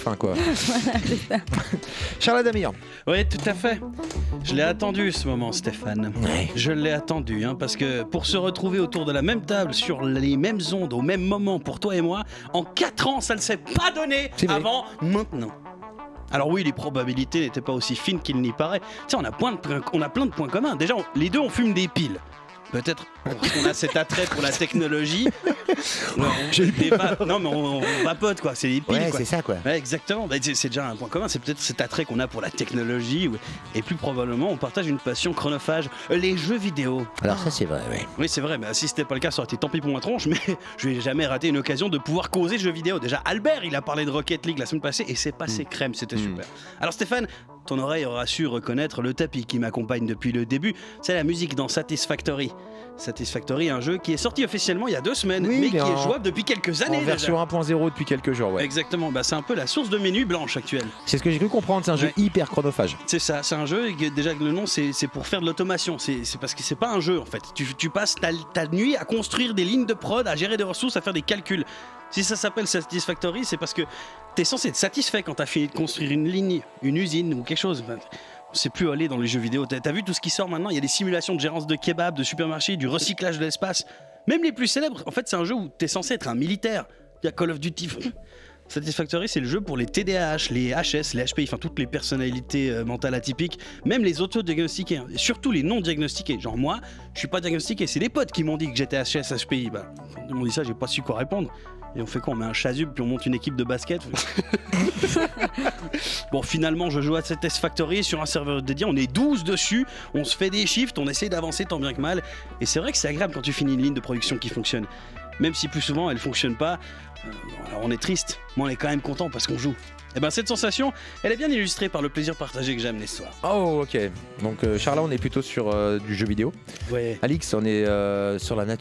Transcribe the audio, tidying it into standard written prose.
fin, quoi. Charles Adamir. Oui, tout à fait. Je l'ai attendu ce moment, Stéphane. Ouais. Je l'ai attendu, parce que pour se retrouver autour de la même table, sur les mêmes ondes, au même moment, pour toi et moi, en 4 ans, ça ne s'est pas donné avant maintenant. Alors oui, les probabilités n'étaient pas aussi fines qu'il n'y paraît. Tu sais, on a plein de points communs. Déjà, les deux, on fume des piles. Peut-être parce qu'on a cet attrait pour la technologie. Non, mais on vapote, quoi. C'est des piles, Ouais, quoi. c'est ça, quoi. Ouais, exactement. C'est déjà un point commun. C'est peut-être cet attrait qu'on a pour la technologie. Et plus probablement, on partage une passion chronophage, les jeux vidéo. Alors ça, c'est vrai, oui. Oui, c'est vrai. Mais si c'était pas le cas, ça aurait été tant pis pour ma tronche. Mais je n'ai jamais raté une occasion de pouvoir causer jeux vidéo. Déjà, Albert, il a parlé de Rocket League la semaine passée et c'est passé crème. C'était super. Alors Stéphane, ton oreille aura su reconnaître le tapis qui m'accompagne depuis le début. C'est la musique dans Satisfactory. Satisfactory, un jeu qui est sorti officiellement il y a 2 semaines, mais qui est jouable depuis quelques années. En version 1.0 depuis quelques jours, ouais. Exactement, c'est un peu la source de mes nuits blanches actuelles. C'est ce que j'ai cru comprendre, c'est un jeu hyper chronophage. C'est ça, c'est un jeu, et déjà le nom c'est pour faire de l'automation, c'est parce que c'est pas un jeu en fait. Tu passes ta nuit à construire des lignes de prod, à gérer des ressources, à faire des calculs. Si ça s'appelle Satisfactory, c'est parce que t'es censé être satisfait quand t'as fini de construire une ligne, une usine ou quelque chose. On sait plus aller dans les jeux vidéo. T'as vu tout ce qui sort maintenant? Il y a des simulations de gérance de kebab, de supermarché, du recyclage de l'espace. Même les plus célèbres. En fait, c'est un jeu où t'es censé être un militaire. Il y a Call of Duty. Satisfactory, c'est le jeu pour les TDAH, les HS, les HPI, enfin toutes les personnalités mentales atypiques, même les auto-diagnostiqués, et surtout les non-diagnostiqués. Genre moi, je suis pas diagnostiqué, c'est les potes qui m'ont dit que j'étais HS, HPI. Quand ils m'ont dit ça, j'ai pas su quoi répondre. Et on fait quoi? On met un chasuble puis on monte une équipe de basket. Bon, finalement, je joue à Satisfactory sur un serveur dédié. On est 12 dessus. On se fait des shifts. On essaie d'avancer tant bien que mal. Et c'est vrai que c'est agréable quand tu finis une ligne de production qui fonctionne. Même si plus souvent elle fonctionne pas, alors on est triste. Mais on est quand même content parce qu'on joue. Et cette sensation, elle est bien illustrée par le plaisir partagé que j'ai amené ce soir. Oh, ok. Donc, Charles, on est plutôt sur du jeu vidéo. Ouais. Alix, on est sur la nature.